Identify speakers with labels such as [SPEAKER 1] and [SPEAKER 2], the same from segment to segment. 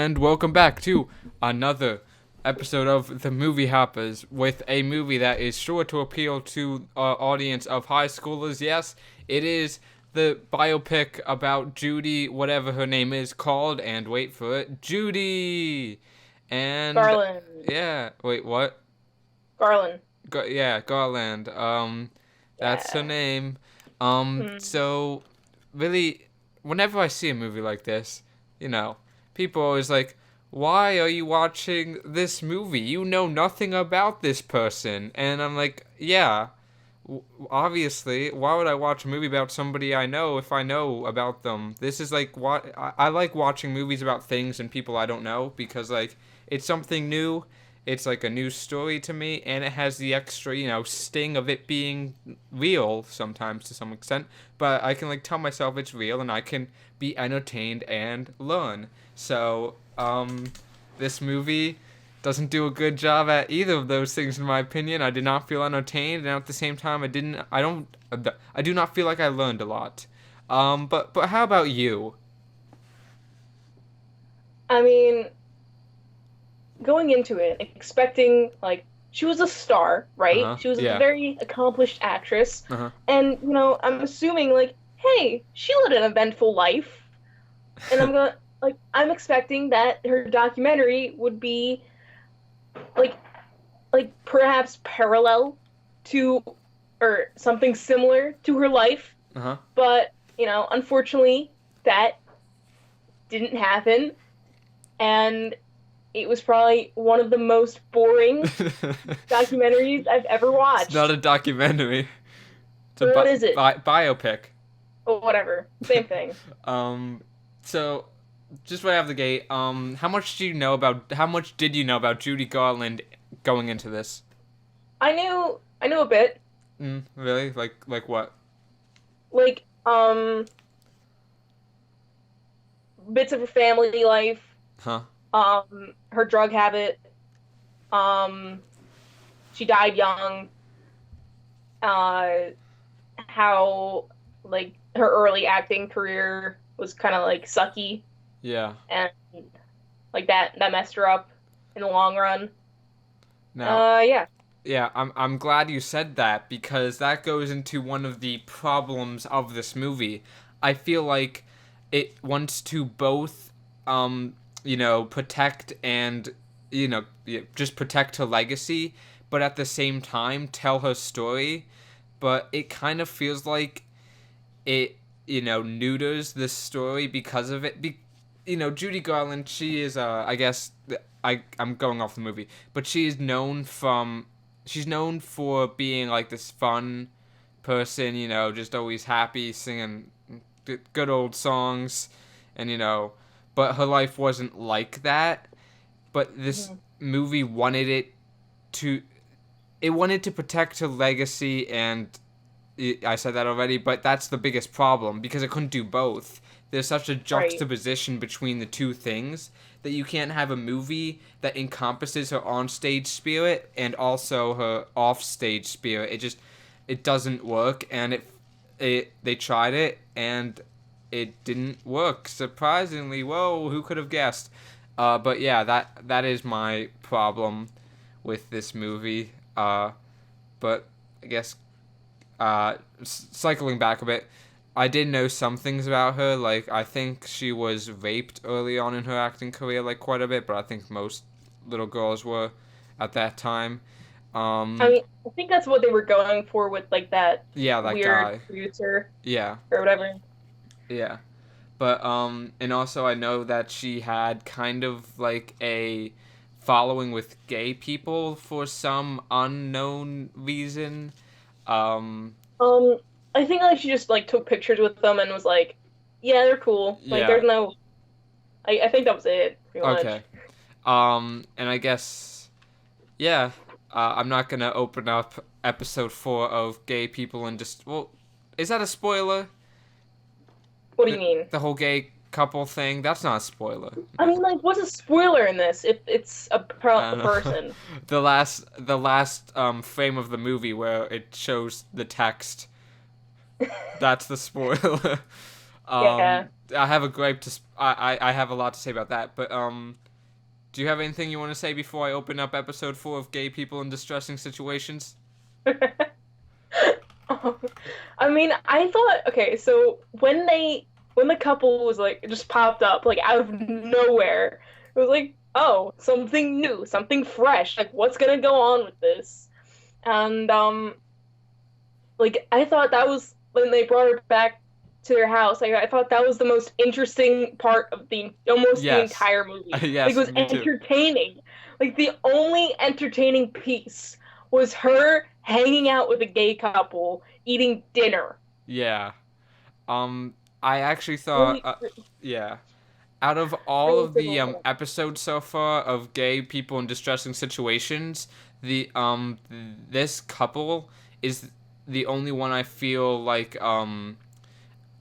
[SPEAKER 1] And welcome back to another episode of The Movie Hoppers with a movie that is sure to appeal to our audience of high schoolers. Yes, it is the biopic about Judy, whatever her name is called, and wait for it, Judy! And,
[SPEAKER 2] Garland.
[SPEAKER 1] yeah, wait, what?
[SPEAKER 2] Garland.
[SPEAKER 1] Garland. That's her
[SPEAKER 2] Yeah.
[SPEAKER 1] name.
[SPEAKER 2] Hmm.
[SPEAKER 1] So, really, whenever I see a movie like this, people are always like, why are you watching this movie? You know nothing about this person. And I'm like, yeah, obviously, why would I watch a movie about somebody I know if I know about them? This is like, what I like watching movies about things and people I don't know because, like, it's something new. It's like a new story to me, and it has the extra, sting of it being real sometimes to some extent. But I can, like, tell myself it's real, and I can be entertained and learn. So, this movie doesn't do a good job at either of those things in my opinion. I did not feel entertained, and at the same time, I do not feel like I learned a lot. But how about you?
[SPEAKER 2] I mean, going into it, expecting she was a star,
[SPEAKER 1] Uh
[SPEAKER 2] right?
[SPEAKER 1] huh.
[SPEAKER 2] She was a
[SPEAKER 1] Yeah.
[SPEAKER 2] very accomplished actress,
[SPEAKER 1] Uh
[SPEAKER 2] and I'm assuming hey, she led an eventful life, and I'm expecting that her documentary would be like perhaps parallel to or something similar to her life,
[SPEAKER 1] huh.
[SPEAKER 2] but unfortunately, that didn't happen, and it was probably one of the most boring
[SPEAKER 1] Uh huh.
[SPEAKER 2] documentaries I've ever
[SPEAKER 1] It's not
[SPEAKER 2] watched.
[SPEAKER 1] a documentary. It's a
[SPEAKER 2] What is it?
[SPEAKER 1] biopic.
[SPEAKER 2] Oh, whatever. Same thing.
[SPEAKER 1] Um, so just right out of the gate, how much did you know about Judy Garland going into this?
[SPEAKER 2] I knew a bit.
[SPEAKER 1] Really? Like what?
[SPEAKER 2] Like, bits of her family life,
[SPEAKER 1] Huh?
[SPEAKER 2] her drug habit, um, she died young, uh, how her early acting career was kind of sucky,
[SPEAKER 1] Yeah.
[SPEAKER 2] and that messed her up in the long run.
[SPEAKER 1] Now,
[SPEAKER 2] Yeah.
[SPEAKER 1] yeah, I'm glad you said that because that goes into one of the problems of this movie. I feel like it wants to both protect and just protect her legacy, but at the same time tell her story. But it kind of feels like it neuters the story because of it. Judy Garland, she is I guess I'm going off the movie, but she's known for being like this fun person, just always happy, singing good old songs, and but her life wasn't like that. But this
[SPEAKER 2] Mhm.
[SPEAKER 1] movie to wanted to protect her legacy, and I said that already, but that's the biggest problem because it couldn't do both. There's such a
[SPEAKER 2] Right.
[SPEAKER 1] juxtaposition between the two things that you can't have a movie that encompasses her onstage spirit and also her offstage spirit. It doesn't work, and it they tried it and it didn't work. Surprisingly, whoa, who could have guessed? But yeah, that is my problem with this movie. But I guess cycling back a bit, I did know some things about her. Like, I think she was raped early on in her acting career, like, quite a bit, but I think most little girls were at that time.
[SPEAKER 2] I
[SPEAKER 1] Um,
[SPEAKER 2] mean, I think that's what they were going for with that
[SPEAKER 1] yeah, that
[SPEAKER 2] weird
[SPEAKER 1] guy.
[SPEAKER 2] producer
[SPEAKER 1] Yeah,
[SPEAKER 2] or whatever.
[SPEAKER 1] yeah. But, and also I know that she had kind of, like, a following with gay people for some unknown reason. Um,
[SPEAKER 2] Um, I think she just took pictures with them and was like, yeah, they're cool.
[SPEAKER 1] yeah,
[SPEAKER 2] There's no. I think that was it, pretty
[SPEAKER 1] okay.
[SPEAKER 2] much.
[SPEAKER 1] And I guess, yeah, I'm not gonna open up episode 4 of gay people and just, well, is that a spoiler?
[SPEAKER 2] What do you
[SPEAKER 1] The,
[SPEAKER 2] mean?
[SPEAKER 1] the whole gay couple thing? That's not a spoiler.
[SPEAKER 2] I mean, what's a spoiler in this if it's
[SPEAKER 1] I
[SPEAKER 2] a
[SPEAKER 1] don't know.
[SPEAKER 2] person?
[SPEAKER 1] The last frame of the movie where it shows the text, that's the spoiler. um,
[SPEAKER 2] Yeah.
[SPEAKER 1] I have a gripe to. I have a lot to say about that, but do you have anything you want to say before I open up episode 4 of gay people in distressing situations?
[SPEAKER 2] I mean, I thought, okay, so when the couple was like just popped up like out of nowhere, it was like, oh, something new, something fresh. Like what's gonna go on with this? And like I thought that was when they brought her back to their house. Like I thought that was the most interesting part of the almost the
[SPEAKER 1] Yes.
[SPEAKER 2] entire movie. Like it
[SPEAKER 1] Yes,
[SPEAKER 2] was
[SPEAKER 1] me too.
[SPEAKER 2] entertaining. Like the only entertaining piece was her hanging out with a gay couple eating dinner.
[SPEAKER 1] Yeah. I actually thought,
[SPEAKER 2] Really,
[SPEAKER 1] yeah. Out of all
[SPEAKER 2] really
[SPEAKER 1] of the
[SPEAKER 2] phenomenal.
[SPEAKER 1] episodes so far of gay people in distressing situations, the this couple is the only one I feel like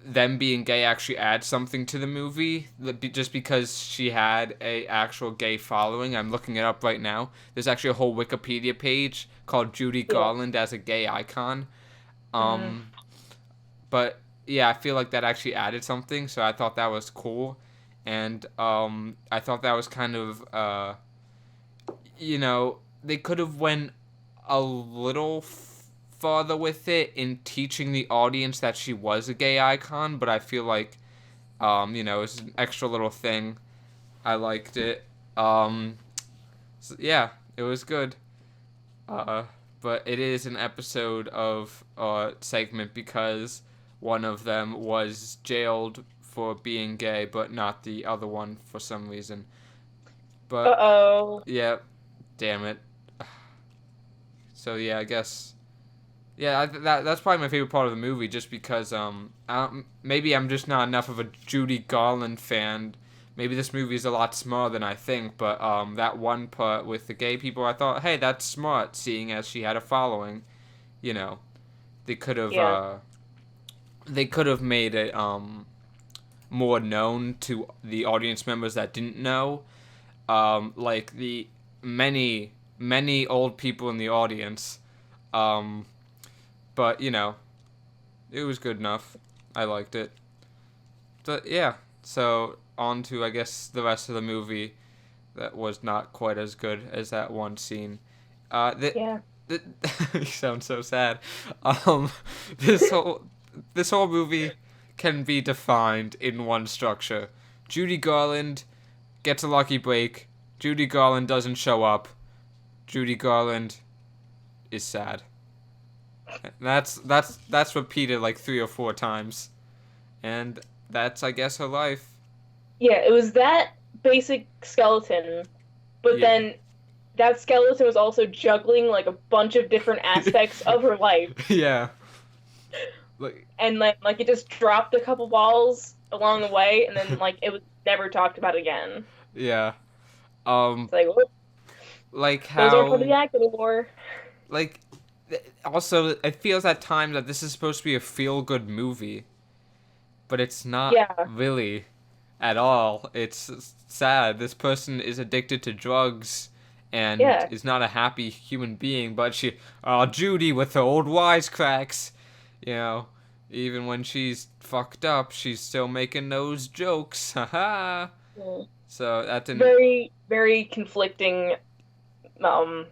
[SPEAKER 1] them being gay actually adds something to the movie, just because she had a actual gay following. I'm looking it up right now. There's actually a whole Wikipedia page called Judy
[SPEAKER 2] Yeah.
[SPEAKER 1] Garland as a gay icon.
[SPEAKER 2] Mm.
[SPEAKER 1] Um, but yeah, I feel like that actually added something, so I thought that was cool, and I thought that was kind of they could have went a little farther with it in teaching the audience that she was a gay icon, but I feel like it's an extra little thing. I liked it. So yeah, it was good. Uh, but it is an episode of segment because one of them was jailed for being gay, but not the other one for some reason. But
[SPEAKER 2] Uh-oh.
[SPEAKER 1] yeah, damn it. So yeah, I guess yeah, that's probably my favorite part of the movie, just because maybe I'm just not enough of a Judy Garland fan. Maybe this movie is a lot smarter than I think, but that one part with the gay people, I thought, hey, that's smart, seeing as she had a following. You know, they could have
[SPEAKER 2] Yeah.
[SPEAKER 1] made it more known to the audience members that didn't know, like the many old people in the audience. Um, but it was good enough. I liked it. But yeah, so on to I guess the rest of the movie that was not quite as good as that one scene.
[SPEAKER 2] Yeah.
[SPEAKER 1] The you sound so sad. Um, this whole this whole movie can be defined in one structure. Judy Garland gets a lucky break. Judy Garland doesn't show up. Judy Garland is sad. That's repeated like 3 or 4 times, and that's I guess her life.
[SPEAKER 2] Yeah, it was that basic skeleton, but
[SPEAKER 1] Yeah,
[SPEAKER 2] then that skeleton was also juggling like a bunch of different aspects of her life,
[SPEAKER 1] yeah, like
[SPEAKER 2] and then like it just dropped a couple balls along the way, and then like it was never talked about again.
[SPEAKER 1] yeah.
[SPEAKER 2] It's like, whoop,
[SPEAKER 1] Like
[SPEAKER 2] those aren't part of the
[SPEAKER 1] how
[SPEAKER 2] act anymore.
[SPEAKER 1] like also it feels at times that this is supposed to be a feel good movie, but it's not
[SPEAKER 2] Yeah,
[SPEAKER 1] really at all. It's sad. This person is addicted to drugs and
[SPEAKER 2] yeah.
[SPEAKER 1] is not a happy human being, but Judy with her old wisecracks, you know, even when she's fucked up, she's still making those jokes. Haha.
[SPEAKER 2] Mm.
[SPEAKER 1] So that didn't.
[SPEAKER 2] Very, very conflicting um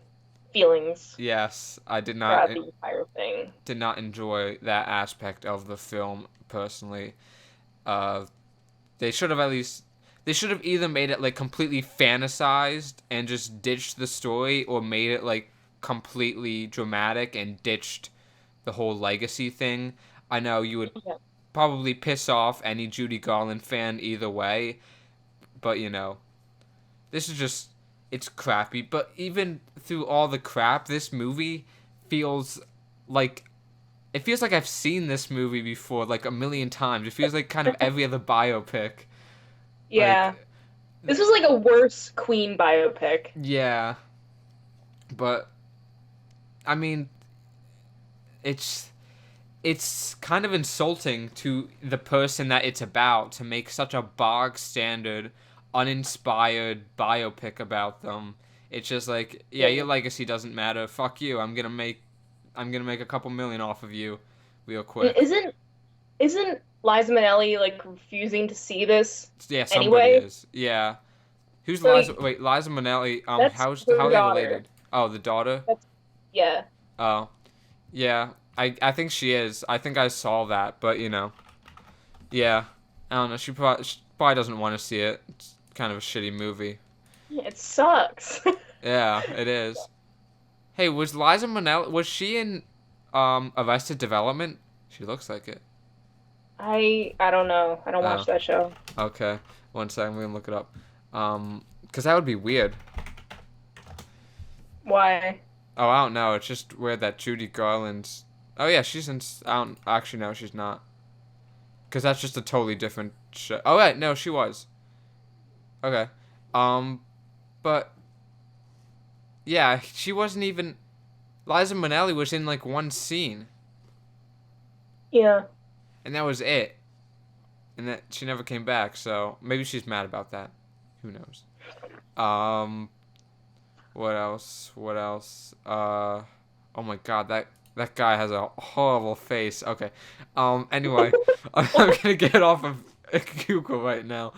[SPEAKER 2] feelings
[SPEAKER 1] Yes, I
[SPEAKER 2] throughout the entire thing.
[SPEAKER 1] did not enjoy that aspect of the film personally. Uh, they should have at least they should have either made it like completely fantasized and just ditched the story, or made it like completely dramatic and ditched the whole legacy thing. I know you would
[SPEAKER 2] Yeah.
[SPEAKER 1] probably piss off any Judy Garland fan either way, but this is just it's crappy. But even through all the crap, this movie feels like it feels like I've seen this movie before like a million times. It feels like kind of every other biopic.
[SPEAKER 2] Yeah.
[SPEAKER 1] Like,
[SPEAKER 2] This was like a worse Queen biopic.
[SPEAKER 1] yeah, but I mean, it's it's kind of insulting to the person that it's about to make such a bog standard, uninspired biopic about them. It's just like, yeah,
[SPEAKER 2] Yeah.
[SPEAKER 1] your legacy doesn't matter. Fuck you. I'm gonna make a couple million off of you, real
[SPEAKER 2] And
[SPEAKER 1] quick.
[SPEAKER 2] isn't Liza Minnelli like refusing to see this
[SPEAKER 1] Yeah, somebody
[SPEAKER 2] anyway?
[SPEAKER 1] is. Yeah. Who's
[SPEAKER 2] So
[SPEAKER 1] Liza? Wait, Liza Minnelli.
[SPEAKER 2] that's
[SPEAKER 1] How
[SPEAKER 2] her
[SPEAKER 1] are they
[SPEAKER 2] daughter.
[SPEAKER 1] related? Oh, the daughter.
[SPEAKER 2] That's yeah.
[SPEAKER 1] Oh, yeah. I think she is. I think I saw that, but yeah. I don't know. She probably doesn't want to see it. It's kind of a shitty movie.
[SPEAKER 2] It sucks.
[SPEAKER 1] Yeah, it is. Hey, was Liza Minnelli? Was she in Arrested Development? She looks like it.
[SPEAKER 2] I don't know. I don't watch
[SPEAKER 1] Oh,
[SPEAKER 2] that show.
[SPEAKER 1] okay. One second, we can look it up. Cause that would be weird.
[SPEAKER 2] Why?
[SPEAKER 1] Oh, I don't know. It's just weird that Judy Garland's. Oh yeah, she's in. I don't actually no, she's not. Cause that's just a totally different show. Oh wait, no, she was. Okay. Um, but yeah, she wasn't even. Liza Minnelli was in like one scene,
[SPEAKER 2] Yeah.
[SPEAKER 1] and that was it. And that she never came back. So maybe she's mad about that. Who knows? Um, what else? What else? Oh my God, that guy has a horrible face. Okay. Anyway, I'm gonna get off of Google right now.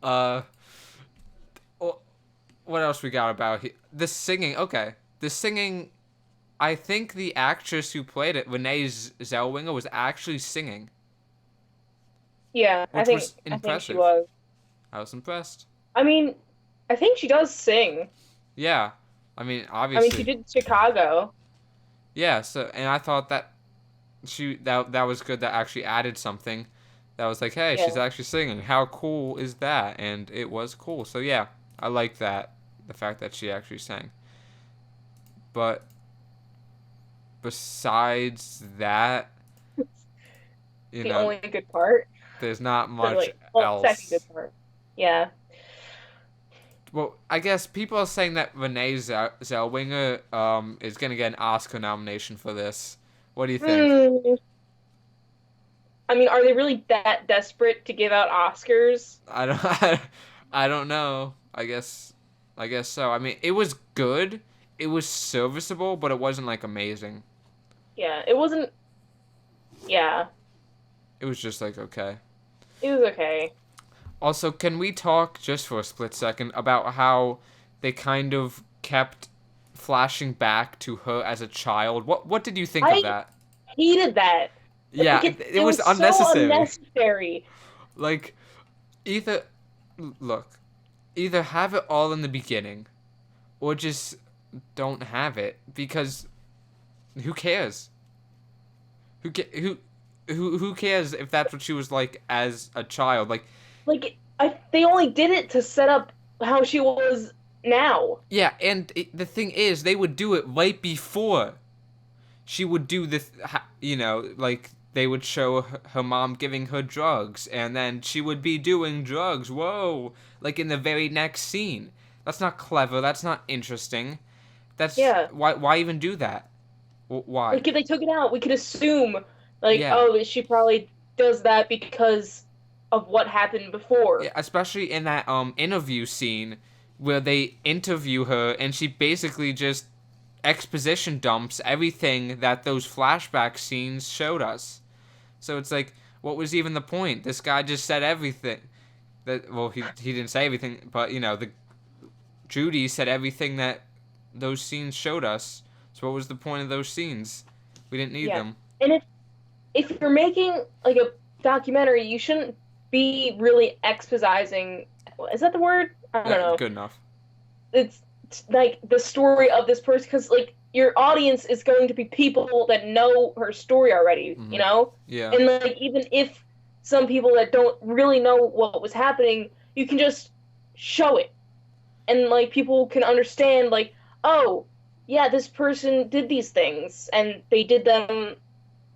[SPEAKER 1] Uh, what else we got about the singing? Okay, the singing. I think the actress who played it, Renee Zellweger, was actually singing,
[SPEAKER 2] Yeah,
[SPEAKER 1] which was
[SPEAKER 2] I think she
[SPEAKER 1] impressive.
[SPEAKER 2] was.
[SPEAKER 1] I was impressed.
[SPEAKER 2] I mean, I think she does sing.
[SPEAKER 1] Yeah, I mean,
[SPEAKER 2] I mean, she
[SPEAKER 1] obviously,
[SPEAKER 2] did Chicago.
[SPEAKER 1] yeah. So, and I thought that that was good. That actually added something. That was like, hey, she's
[SPEAKER 2] Yeah.
[SPEAKER 1] actually singing. How cool is that? And it was cool. So yeah, I like that. The fact that she actually sang. But besides that,
[SPEAKER 2] The only good part.
[SPEAKER 1] there's not
[SPEAKER 2] Or
[SPEAKER 1] much
[SPEAKER 2] like, well, second good
[SPEAKER 1] else.
[SPEAKER 2] part. Yeah.
[SPEAKER 1] Well, I guess people are saying that Renee Zellweger is gonna get an Oscar nomination for this. What do you think?
[SPEAKER 2] Hmm. I mean, are they really that desperate to give out Oscars?
[SPEAKER 1] I don't I don't know. I guess so. I mean, it was good. It was serviceable, but it wasn't like amazing.
[SPEAKER 2] Yeah, it wasn't. Yeah,
[SPEAKER 1] It was just like okay.
[SPEAKER 2] it was okay.
[SPEAKER 1] Also, can we talk just for a split second about how they kind of kept flashing back to her as a child? What did you think of
[SPEAKER 2] I
[SPEAKER 1] that?
[SPEAKER 2] hated that.
[SPEAKER 1] Yeah,
[SPEAKER 2] Like
[SPEAKER 1] it
[SPEAKER 2] it
[SPEAKER 1] was
[SPEAKER 2] was so
[SPEAKER 1] unnecessary.
[SPEAKER 2] unnecessary.
[SPEAKER 1] Like either look, either have it all in the beginning or just don't have it because who cares? Who ca- who cares if that's what she was like as a child? Like
[SPEAKER 2] Like they only did it to set up how she was now.
[SPEAKER 1] yeah, and the thing is they would do it right before she would do this, like they would show her mom giving her drugs, and then she would be doing drugs. Whoa, like in the very next scene. That's not clever. That's not interesting. That's
[SPEAKER 2] Yeah.
[SPEAKER 1] why even do that? Why?
[SPEAKER 2] Like if they took it out, we could assume like,
[SPEAKER 1] Yeah.
[SPEAKER 2] oh, she probably does that because of what happened before.
[SPEAKER 1] Yeah, especially in that interview scene where they interview her and she basically just exposition dumps everything that those flashback scenes showed us. So it's like, what was even the point? This guy just said everything. That well, he didn't say everything, but the Judy said everything that those scenes showed us. So what was the point of those scenes? We didn't need
[SPEAKER 2] Yeah.
[SPEAKER 1] them.
[SPEAKER 2] And if you're making like a documentary, you shouldn't be really exposizing. Is that the word? I don't know.
[SPEAKER 1] Good enough.
[SPEAKER 2] It's like the story of this person because like your audience is going to be people that know her story already,
[SPEAKER 1] Mhm.
[SPEAKER 2] you know?
[SPEAKER 1] Yeah.
[SPEAKER 2] And like even if some people that don't really know what was happening, you can just show it. And like people can understand like, oh, yeah, this person did these things and they did them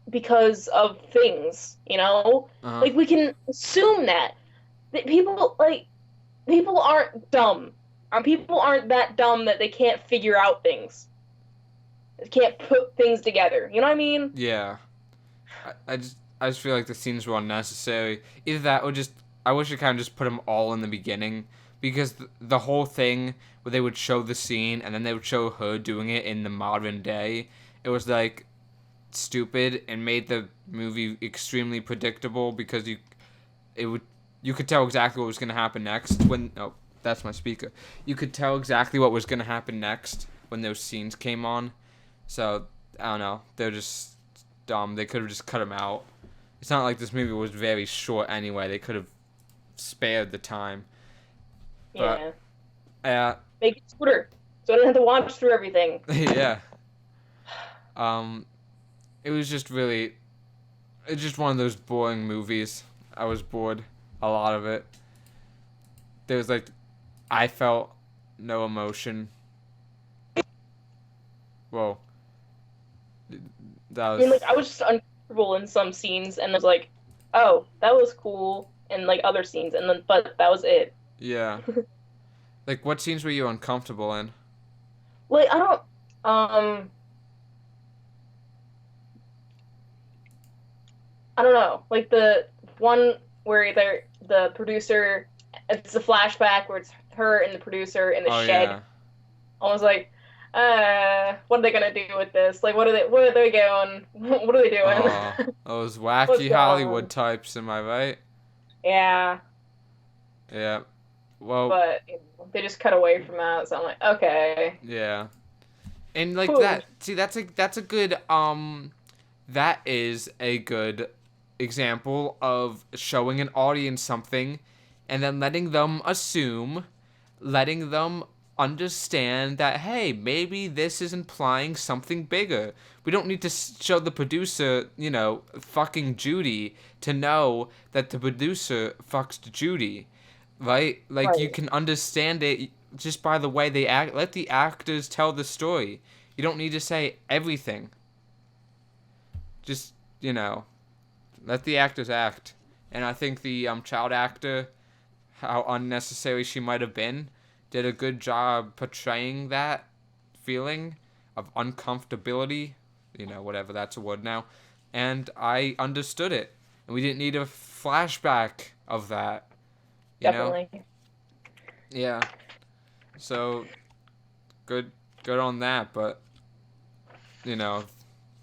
[SPEAKER 2] because of things, you know?
[SPEAKER 1] Uh-huh.
[SPEAKER 2] Like we can assume that people aren't dumb. People aren't that dumb that they can't figure out things. They can't put things together. You know what I mean?
[SPEAKER 1] Yeah. I just feel like the scenes were unnecessary. Either that or just I wish I kind of just put them all in the beginning because the whole thing where they would show the scene and then they would show her doing it in the modern day, it was like stupid and made the movie extremely predictable because you could tell exactly what was going to happen next when that's my speaker. You could tell exactly what was going to happen next when those scenes came on. So, I don't know. They're just dumb. They could have just cut them out. It's not like this movie was very short anyway. They could have spared the time.
[SPEAKER 2] Yeah.
[SPEAKER 1] But,
[SPEAKER 2] make it shorter so I don't have to watch through everything.
[SPEAKER 1] yeah. It was just really... It's just one of those boring movies. I was bored. A lot of it. There was like... I felt no emotion. Whoa. That was...
[SPEAKER 2] I mean, like, I was just uncomfortable in some scenes, and I was like, oh, that was cool, and like other scenes, and then, but that was it.
[SPEAKER 1] Yeah. Like, what scenes were you uncomfortable in?
[SPEAKER 2] Like, I don't know. Like, the one where the producer, it's a flashback where it's her and the producer in the shed.
[SPEAKER 1] Yeah.
[SPEAKER 2] I was like, what are they gonna do with this? Like, where are they going? What are they doing?
[SPEAKER 1] Those wacky Hollywood types, am I right?
[SPEAKER 2] Yeah.
[SPEAKER 1] Yeah. Well,
[SPEAKER 2] but they just cut away from that, so I'm like, okay.
[SPEAKER 1] Yeah. And like
[SPEAKER 2] Cool.
[SPEAKER 1] that, see, that's a good that is a good example of showing an audience something and then letting them understand that, hey, maybe this is implying something bigger. We don't need to show the producer, fucking Judy to know that the producer fucks Judy, right? Like,
[SPEAKER 2] Right.
[SPEAKER 1] you can understand it just by the way they act. Let the actors tell the story. You don't need to say everything. Just, let the actors act. And I think the child actor, how unnecessary she might have been, did a good job portraying that feeling of uncomfortability, whatever, that's a word now, and I understood it, and we didn't need a flashback of that,
[SPEAKER 2] Definitely.
[SPEAKER 1] Yeah, so, good on that, but,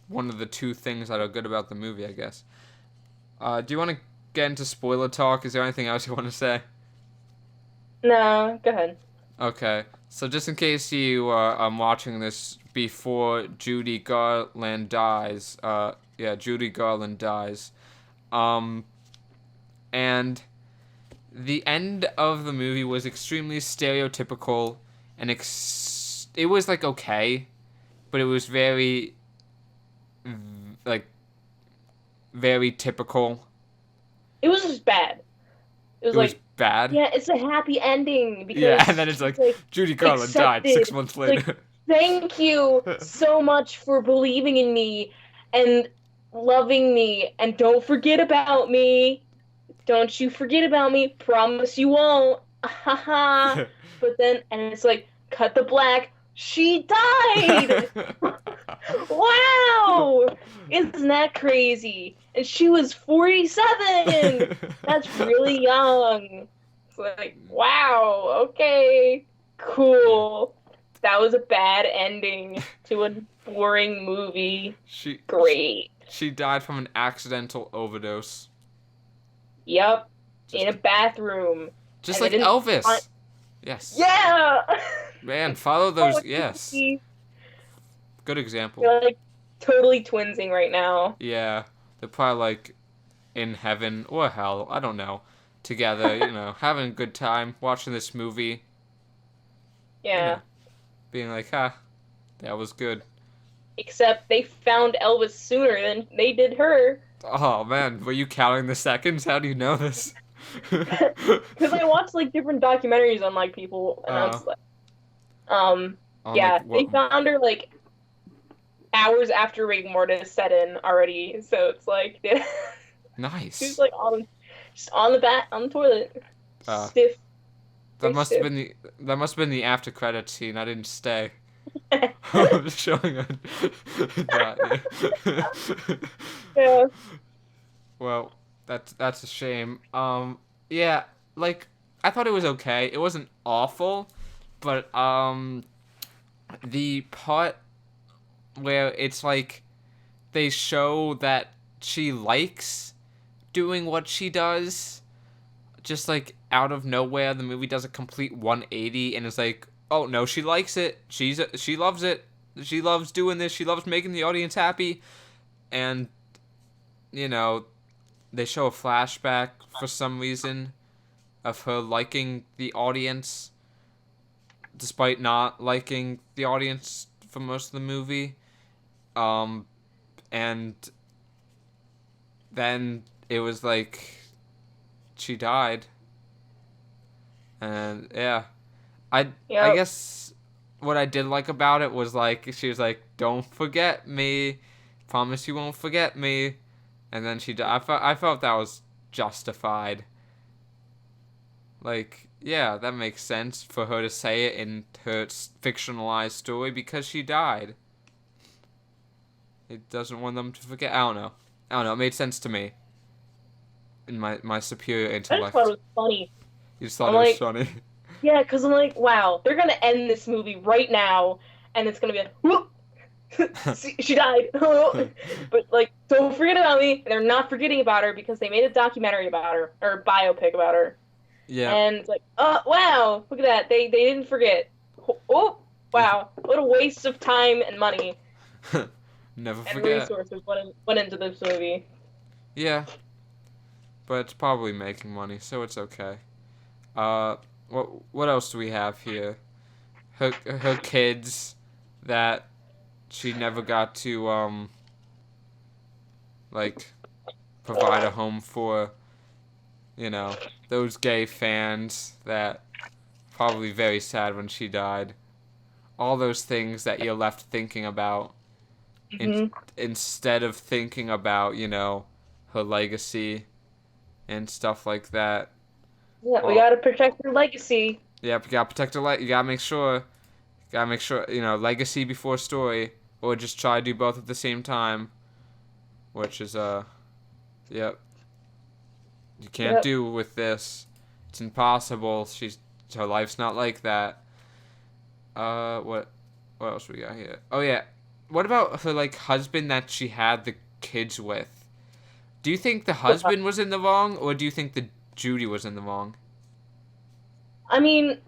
[SPEAKER 1] one of the two things that are good about the movie, I guess. Do you want to get into spoiler talk? Is there anything else you want to say?
[SPEAKER 2] No, go ahead.
[SPEAKER 1] Okay, so just in case you are watching this before Judy Garland dies, Judy Garland dies, and the end of the movie was extremely stereotypical, and it was, like, okay, but it was very, like, very typical.
[SPEAKER 2] It was just bad. It was like,
[SPEAKER 1] bad?
[SPEAKER 2] yeah, it's a happy ending because
[SPEAKER 1] Yeah, and then it's like Judy Garland died 6 months later.
[SPEAKER 2] Like, thank you so much for believing in me and loving me, and don't forget about me. Don't you forget about me. Promise you won't. Haha. But then, and it's like, cut the black. She died! Wow! Isn't that crazy? And she was 47! That's really young. It's like, wow, okay, cool. That was a bad ending to a boring movie. Great.
[SPEAKER 1] She died from an accidental overdose.
[SPEAKER 2] Yep. In a bathroom.
[SPEAKER 1] Just like Elvis. Yes.
[SPEAKER 2] Yeah!
[SPEAKER 1] Man, follow those. Yes. Good example.
[SPEAKER 2] They're like totally twinsing right now.
[SPEAKER 1] Yeah. They're probably like in heaven or hell. I don't know. Together, having a good time watching this movie.
[SPEAKER 2] Yeah.
[SPEAKER 1] Being like, that was good.
[SPEAKER 2] Except they found Elvis sooner than they did her.
[SPEAKER 1] Oh, man. Were you counting the seconds? How do you know this?
[SPEAKER 2] Because I watched like different documentaries on like people, and I was like, they found her like hours after rigor mortis set in already. So it's like,
[SPEAKER 1] nice.
[SPEAKER 2] She's like just on the toilet, stiff.
[SPEAKER 1] That must have been the after credits scene. I didn't stay. I'm just showing it.
[SPEAKER 2] Yeah.
[SPEAKER 1] Well, that's a shame. Yeah, like, I thought it was okay. It wasn't awful, but the part where it's like they show that she likes doing what she does. Just like out of nowhere, the movie does a complete 180 and is like, oh no, she likes it. She loves it. She loves doing this. She loves making the audience happy. And, you know, they show a flashback for some reason of her liking the audience, despite not liking the audience for most of the movie. And then it was like she died. And yeah. I guess what I did like about it was like she was like, "Don't forget me. Promise you won't forget me." And then she died. I felt that was justified. Like, yeah, that makes sense for her to say it in her fictionalized story because she died. It doesn't want them to forget. I don't know. It made sense to me. In my superior
[SPEAKER 2] I just
[SPEAKER 1] intellect.
[SPEAKER 2] thought it was funny.
[SPEAKER 1] You just thought it was funny.
[SPEAKER 2] Yeah, because I'm like, wow, they're going to end this movie right now, and it's going to be like, whoop, she died. But, like, don't forget about me. And they're not forgetting about her because they made a documentary about her, or a biopic about her.
[SPEAKER 1] Yeah.
[SPEAKER 2] And it's like, oh, wow, look at that. They didn't forget. Oh, wow, what a waste of time and money.
[SPEAKER 1] Never
[SPEAKER 2] and
[SPEAKER 1] forget.
[SPEAKER 2] resources went into this movie.
[SPEAKER 1] Yeah. But it's probably making money, so it's okay. What else do we have here? Her kids that she never got to like provide a home for. You know, those gay fans that probably very sad when she died. All those things that you're left thinking about instead of thinking about, you know, her legacy and stuff like that.
[SPEAKER 2] Yeah, we gotta protect her legacy.
[SPEAKER 1] Yeah, you gotta protect her you gotta make sure, you know, legacy before story, or just try to do both at the same time, which is, yep. You can't do with this. It's impossible. Her life's not like that. What else we got here? Oh yeah, what about her like husband that she had the kids with? Do you think the husband was in the wrong, or do you think the Judy was in the wrong?
[SPEAKER 2] I mean,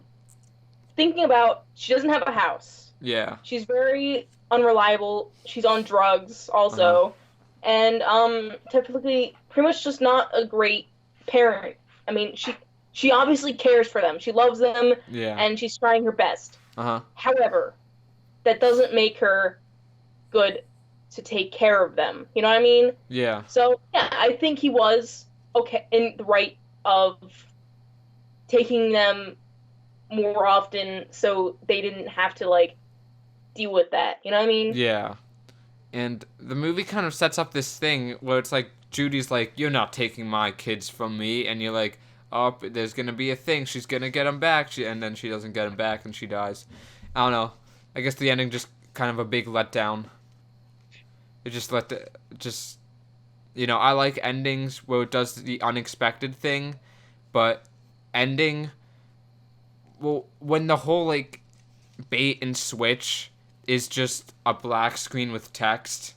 [SPEAKER 2] thinking about, she doesn't have a house.
[SPEAKER 1] Yeah.
[SPEAKER 2] She's very unreliable. She's on drugs also. And typically pretty much just not a great parent. I mean, she obviously cares for them. She loves them.
[SPEAKER 1] Yeah.
[SPEAKER 2] And she's trying her best.
[SPEAKER 1] Uh-huh.
[SPEAKER 2] However, that doesn't make her good to take care of them. You know what I mean?
[SPEAKER 1] Yeah.
[SPEAKER 2] So, yeah, I think he was okay in the right of taking them more often so they didn't have to, like, deal with that. You know what I mean?
[SPEAKER 1] Yeah. And the movie kind of sets up this thing where it's like, Judy's like, "You're not taking my kids from me," and you're like, "Oh, there's gonna be a thing. She's gonna get them back." And then she doesn't get them back, and she dies. I don't know. I guess the ending just kind of a big letdown. It just you know, I like endings where it does the unexpected thing, but ending, well, when the whole like bait and switch is just a black screen with text,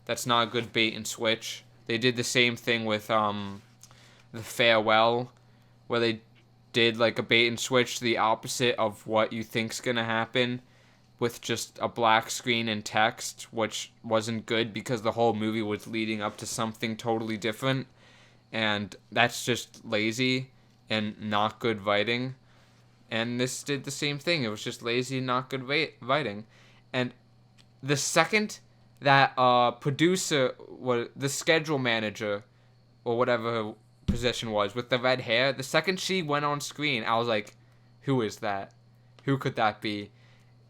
[SPEAKER 1] that's not a good bait and switch. They did the same thing with The Farewell, where they did like a bait and switch the opposite of what you think's gonna happen, with just a black screen and text, which wasn't good because the whole movie was leading up to something totally different, and that's just lazy and not good writing. And this did the same thing. It was just lazy and not good writing. And the second that producer, the schedule manager, or whatever her position was, with the red hair, the second she went on screen, I was like, who is that? Who could that be?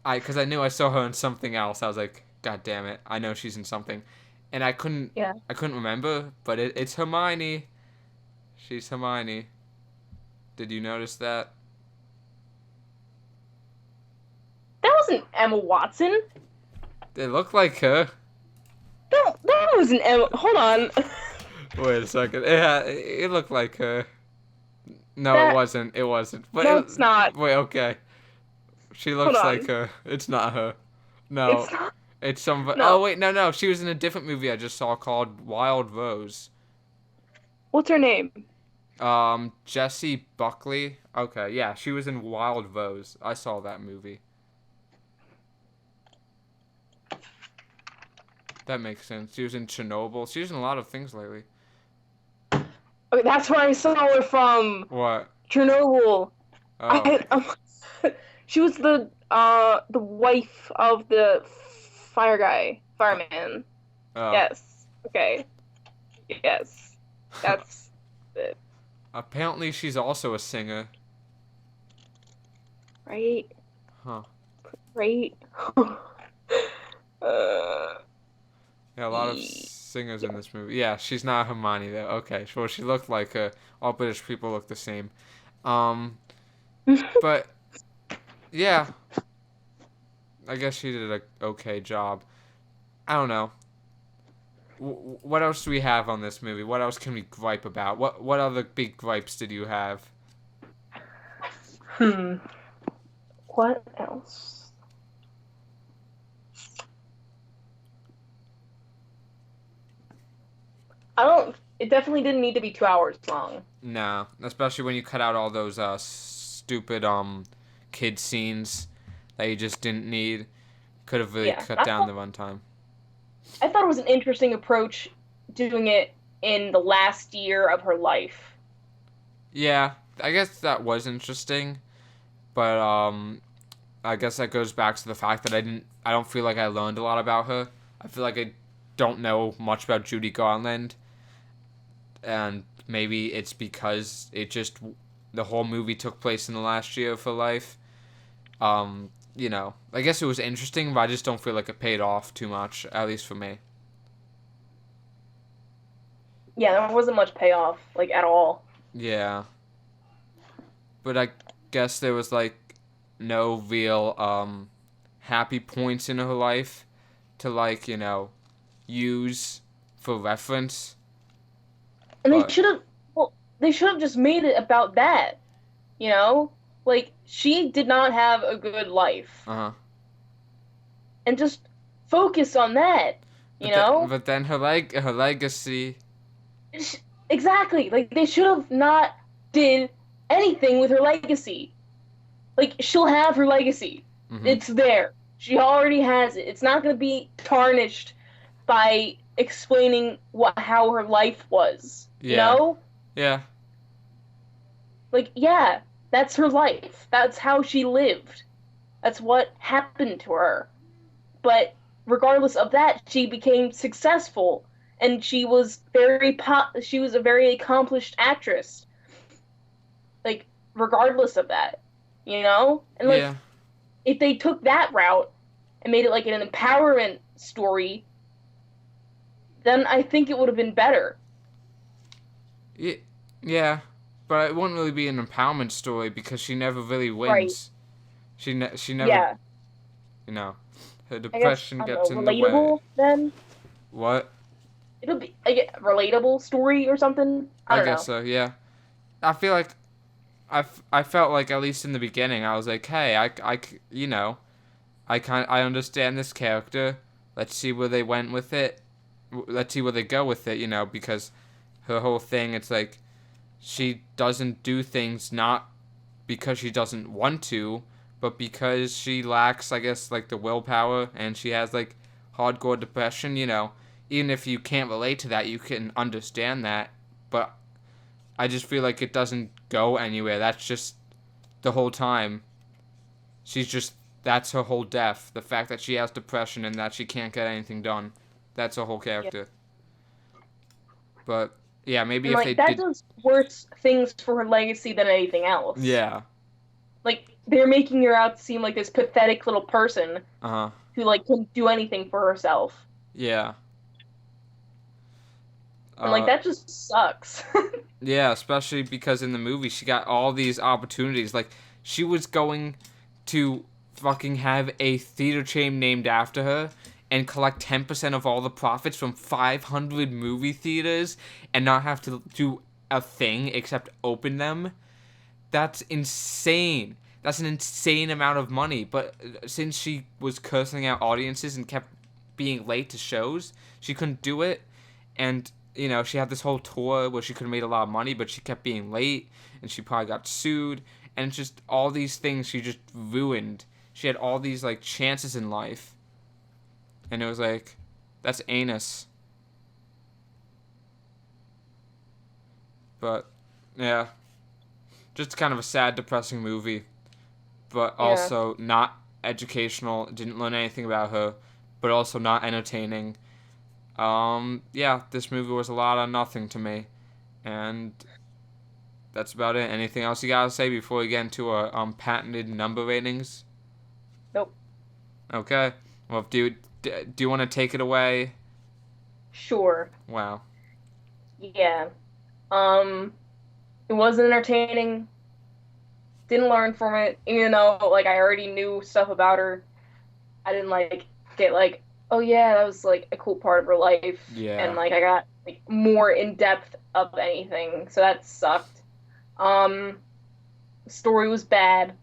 [SPEAKER 1] Because I knew I saw her in something else. I was like, God damn it, I know she's in something. And I couldn't remember, but it's Hermione. She's Hermione. Did you notice that?
[SPEAKER 2] That wasn't Emma Watson.
[SPEAKER 1] It looked like her.
[SPEAKER 2] That wasn't Emma. Hold on.
[SPEAKER 1] Wait a second. It looked like her. No, it wasn't. It wasn't. But
[SPEAKER 2] no, it's not.
[SPEAKER 1] Wait, okay. She looks like her. It's not her. No.
[SPEAKER 2] It's not.
[SPEAKER 1] It's some.
[SPEAKER 2] No.
[SPEAKER 1] Oh wait, no. She was in a different movie I just saw called Wild Rose.
[SPEAKER 2] What's her name?
[SPEAKER 1] Jessie Buckley. Okay, yeah, she was in Wild Rose. I saw that movie. That makes sense. She was in Chernobyl. She was in a lot of things lately.
[SPEAKER 2] Okay, that's where I saw her from.
[SPEAKER 1] What?
[SPEAKER 2] Chernobyl.
[SPEAKER 1] Oh.
[SPEAKER 2] She was the wife of the fireman.
[SPEAKER 1] Oh.
[SPEAKER 2] Yes. Okay. Yes. That's it.
[SPEAKER 1] Apparently, she's also a singer.
[SPEAKER 2] Right?
[SPEAKER 1] Huh.
[SPEAKER 2] Right?
[SPEAKER 1] Yeah, a lot of singers in this movie. Yeah, she's not Hermione though. Okay, well, she looked like her. All British people look the same. But yeah, I guess she did a okay job. I don't know. What else do we have on this movie? What else can we gripe about? What other big gripes did you have?
[SPEAKER 2] What else? It definitely didn't need to be 2 hours long.
[SPEAKER 1] No, especially when you cut out all those stupid kid scenes that you just didn't need. Could have really
[SPEAKER 2] Yeah.
[SPEAKER 1] cut down the runtime.
[SPEAKER 2] I thought it was an interesting approach doing it in the last year of her life.
[SPEAKER 1] Yeah, I guess that was interesting, but I guess that goes back to the fact that I don't feel like I learned a lot about her. I feel like I don't know much about Judy Garland, and maybe it's because the whole movie took place in the last year of her life. I guess it was interesting, but I just don't feel like it paid off too much, at least for me.
[SPEAKER 2] Yeah, there wasn't much payoff, like, at all.
[SPEAKER 1] Yeah. But I guess there was, like, no real, happy points in her life to, like, use for reference.
[SPEAKER 2] And
[SPEAKER 1] But,
[SPEAKER 2] they should have just made it about that, you know? Like, she did not have a good life.
[SPEAKER 1] uh-huh.
[SPEAKER 2] And just focus on that, you know?
[SPEAKER 1] But then her legacy...
[SPEAKER 2] Exactly. Like, they should have not did anything with her legacy. Like, she'll have her legacy.
[SPEAKER 1] Mm-hmm.
[SPEAKER 2] It's there. She already has it. It's not going to be tarnished by explaining how her life was.
[SPEAKER 1] Yeah.
[SPEAKER 2] You know?
[SPEAKER 1] Yeah.
[SPEAKER 2] Like, yeah, that's her life. That's how she lived. That's what happened to her. But regardless of that, she became successful, and she was she was a very accomplished actress. Like, regardless of that, you know? And like,
[SPEAKER 1] yeah.
[SPEAKER 2] if they took that route and made it like an empowerment story, then I think it would have been better.
[SPEAKER 1] Yeah, but it wouldn't really be an empowerment story because she never really wins.
[SPEAKER 2] Right.
[SPEAKER 1] She never.
[SPEAKER 2] Yeah.
[SPEAKER 1] Her depression gets in the way.
[SPEAKER 2] Relatable then.
[SPEAKER 1] What?
[SPEAKER 2] It'll be like a relatable story or something. I don't know.
[SPEAKER 1] guess so. Yeah. I feel like I felt like at least in the beginning I was like, hey, I understand this character. Let's see where they went with it. Let's see where they go with it. Because her whole thing, it's like she doesn't do things not because she doesn't want to, but because she lacks, I guess, like the willpower, and she has like hardcore depression. Even if you can't relate to that, you can understand that. But I just feel like it doesn't go anywhere. That's just the whole time. That's her whole depth. The fact that she has depression and that she can't get anything done. That's her whole character. Yeah. But, yeah, maybe
[SPEAKER 2] and,
[SPEAKER 1] if
[SPEAKER 2] like,
[SPEAKER 1] they
[SPEAKER 2] that does worse things for her legacy than anything else.
[SPEAKER 1] Yeah.
[SPEAKER 2] Like, they're making her out to seem like this pathetic little person
[SPEAKER 1] Uh-huh.
[SPEAKER 2] who, like, couldn't do anything for herself.
[SPEAKER 1] Yeah.
[SPEAKER 2] And, like, that just sucks.
[SPEAKER 1] Yeah, especially because in the movie she got all these opportunities. Like, she was going to fucking have a theater chain named after her and collect 10% of all the profits from 500 movie theaters and not have to do a thing except open them. That's insane. That's an insane amount of money. But since she was cursing out audiences and kept being late to shows. She couldn't do it, and she had this whole tour where she could have made a lot of money, but she kept being late, and she probably got sued, and it's just all these things she just ruined. She had all these like chances in life, and it was like, that's anus. But yeah, just kind of a sad, depressing movie, but also not educational. Didn't learn anything about her, but also not entertaining. Yeah, this movie was a lot of nothing to me, and that's about it. Anything else you gotta say before we get into our patented number ratings?
[SPEAKER 2] Nope.
[SPEAKER 1] Okay. Well, do you want to take it away?
[SPEAKER 2] Sure.
[SPEAKER 1] Wow.
[SPEAKER 2] Yeah. It wasn't entertaining. Didn't learn from it, even though like I already knew stuff about her. I didn't like get like, oh yeah, that was like a cool part of her life,
[SPEAKER 1] Yeah.
[SPEAKER 2] and like I got like more in depth of anything, so that sucked. The story was bad.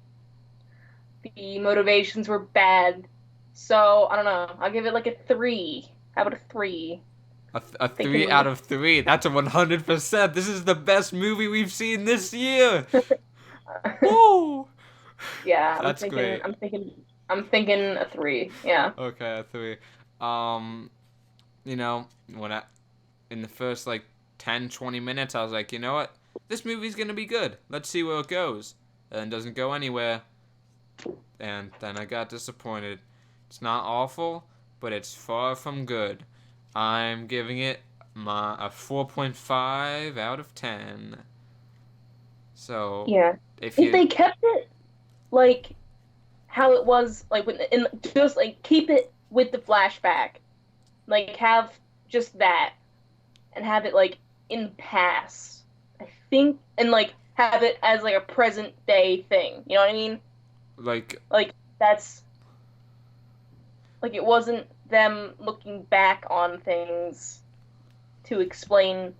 [SPEAKER 2] The motivations were bad. So I don't know. I'll give it like a 3. How about a 3?
[SPEAKER 1] A 3 out of 3. That's a 100%. This is the best movie we've seen this year. Woo!
[SPEAKER 2] Yeah,
[SPEAKER 1] That's great.
[SPEAKER 2] I'm thinking a 3. Yeah.
[SPEAKER 1] Okay, a 3. When in the first like 10, 20 minutes, I was like, you know what? This movie's gonna be good. Let's see where it goes. And it doesn't go anywhere. And then I got disappointed. It's not awful, but it's far from good. I'm giving it a 4.5 out of 10. So
[SPEAKER 2] Yeah. If they kept it like how it was, like just like keep it with the flashback, like have just that, and have it like in the past, I think, and like have it as like a present day thing. You know what I mean?
[SPEAKER 1] Like
[SPEAKER 2] that's like it wasn't them looking back on things to explain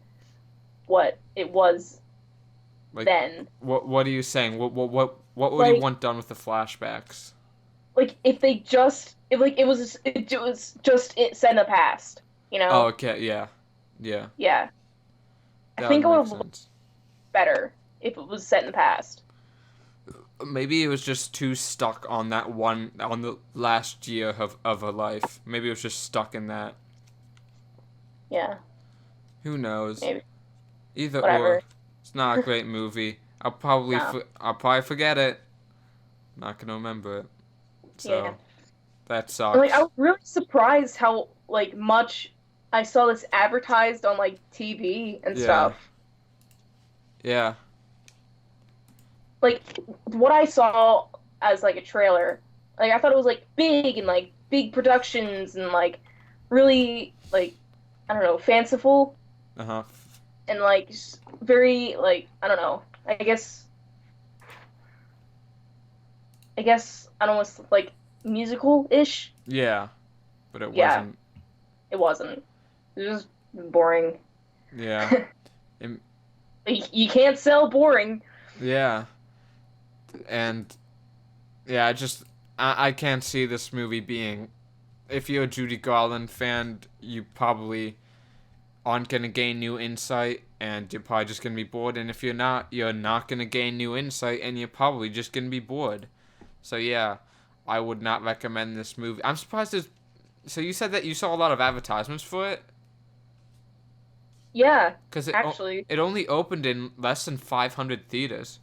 [SPEAKER 2] what it was
[SPEAKER 1] like,
[SPEAKER 2] then.
[SPEAKER 1] What are you saying? What would
[SPEAKER 2] like,
[SPEAKER 1] you want done with the flashbacks?
[SPEAKER 2] Like if it was just set in the past, you know?
[SPEAKER 1] Oh, okay, yeah. Yeah.
[SPEAKER 2] Yeah.
[SPEAKER 1] That
[SPEAKER 2] I think it
[SPEAKER 1] would
[SPEAKER 2] would
[SPEAKER 1] make
[SPEAKER 2] have looked
[SPEAKER 1] sense.
[SPEAKER 2] better if it was set in the past.
[SPEAKER 1] Maybe it was just too stuck on the last year of her life. Maybe it was just stuck in that.
[SPEAKER 2] Yeah.
[SPEAKER 1] Who knows?
[SPEAKER 2] Maybe.
[SPEAKER 1] Either
[SPEAKER 2] Whatever.
[SPEAKER 1] or. It's not a great movie. I'll probably forget it. Not gonna remember it. So that sucks.
[SPEAKER 2] And, like I was really surprised how like much I saw this advertised on like TV and stuff.
[SPEAKER 1] Yeah.
[SPEAKER 2] Like what I saw as like a trailer, like I thought it was like big and like big productions and like really like I don't know, fanciful.
[SPEAKER 1] Uh-huh.
[SPEAKER 2] And like just very like I don't know. I guess I don't know, like musical-ish.
[SPEAKER 1] Yeah. But it wasn't.
[SPEAKER 2] It wasn't. It was just boring.
[SPEAKER 1] Yeah.
[SPEAKER 2] You can't sell boring.
[SPEAKER 1] Yeah. And yeah, I can't see this movie being, if you're a Judy Garland fan, you probably aren't going to gain new insight and you're probably just going to be bored, and if you're not going to gain new insight and you're probably just going to be bored. So yeah, I would not recommend this movie. I'm surprised so you said that you saw a lot of advertisements for it?
[SPEAKER 2] Yeah,
[SPEAKER 1] because
[SPEAKER 2] actually.
[SPEAKER 1] It only opened in less than 500 theaters.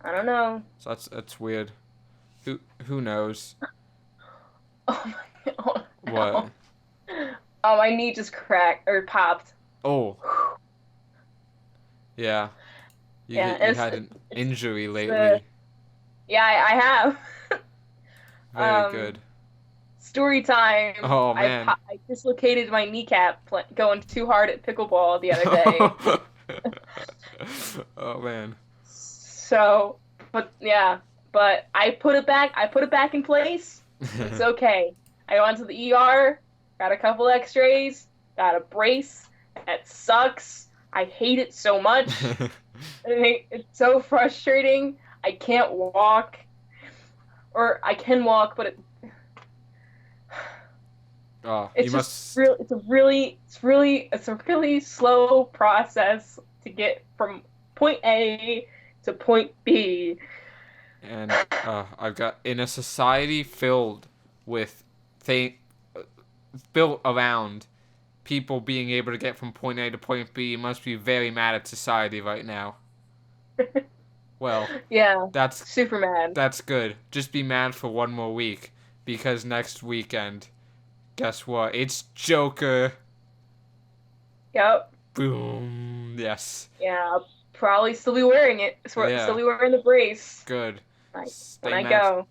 [SPEAKER 2] I don't know.
[SPEAKER 1] So that's weird. Who knows?
[SPEAKER 2] Oh my god.
[SPEAKER 1] What?
[SPEAKER 2] Oh, my knee just cracked or popped.
[SPEAKER 1] Oh. Yeah. You had an injury lately.
[SPEAKER 2] Yeah, I have.
[SPEAKER 1] Very good.
[SPEAKER 2] Story time.
[SPEAKER 1] Oh man.
[SPEAKER 2] I dislocated my kneecap going too hard at pickleball the other
[SPEAKER 1] day. Oh man.
[SPEAKER 2] So, but I put it back in place. It's okay. I went to the ER, got a couple x-rays, got a brace. That sucks. I hate it so much. It's so frustrating. I can't walk. Or I can walk, but
[SPEAKER 1] Oh, you
[SPEAKER 2] It's just
[SPEAKER 1] must.
[SPEAKER 2] real. It's a really slow process to get from point A to point B.
[SPEAKER 1] And I've got in a society filled with thing built around people being able to get from point A to point B. You must be very mad at society right now. Well,
[SPEAKER 2] Yeah,
[SPEAKER 1] that's
[SPEAKER 2] Superman.
[SPEAKER 1] that's good. Just be mad for one more week because next weekend, guess what? It's Joker.
[SPEAKER 2] Yep.
[SPEAKER 1] Boom. Yes.
[SPEAKER 2] Yeah, I'll probably still be wearing it. Still
[SPEAKER 1] Yeah.
[SPEAKER 2] be wearing the brace.
[SPEAKER 1] Good.
[SPEAKER 2] Like when
[SPEAKER 1] Stay
[SPEAKER 2] I
[SPEAKER 1] mad.
[SPEAKER 2] go.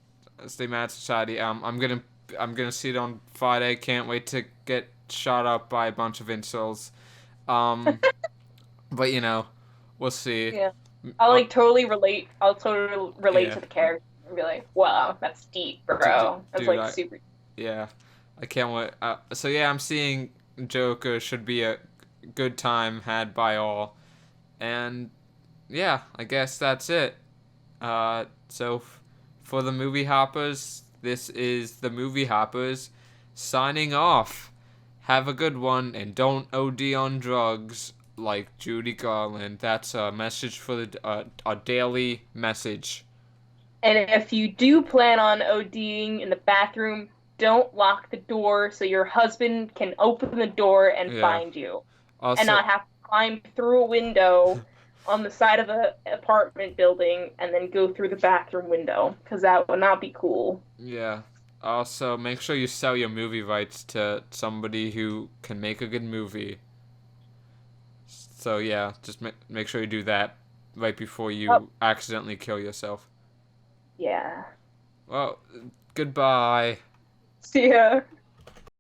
[SPEAKER 1] Stay mad, society. I'm gonna see it on Friday. Can't wait to get shot up by a bunch of incels. Um, but we'll see.
[SPEAKER 2] Yeah. I'll
[SPEAKER 1] Uh,
[SPEAKER 2] like totally relate. I'll totally relate
[SPEAKER 1] yeah.
[SPEAKER 2] to the character and be like, wow, that's deep, bro. That's
[SPEAKER 1] Dude,
[SPEAKER 2] like super.
[SPEAKER 1] yeah, I can't wait. So yeah, I'm seeing Joker should be a good time had by all, and yeah, I guess that's it. For the movie hoppers, this is the movie hoppers signing off. Have a good one and don't OD on drugs like Judy Garland. That's a message for a daily message.
[SPEAKER 2] And if you do plan on ODing in the bathroom, don't lock the door so your husband can open the door and
[SPEAKER 1] Yeah.
[SPEAKER 2] find you, and
[SPEAKER 1] Also,
[SPEAKER 2] not have to climb through a window on the side of the apartment building and then go through the bathroom window because that would not be cool.
[SPEAKER 1] yeah. Also, make sure you sell your movie rights to somebody who can make a good movie. So yeah, just make sure you do that right before
[SPEAKER 2] Oh,
[SPEAKER 1] you accidentally kill yourself.
[SPEAKER 2] yeah.
[SPEAKER 1] Well, goodbye.
[SPEAKER 2] See ya.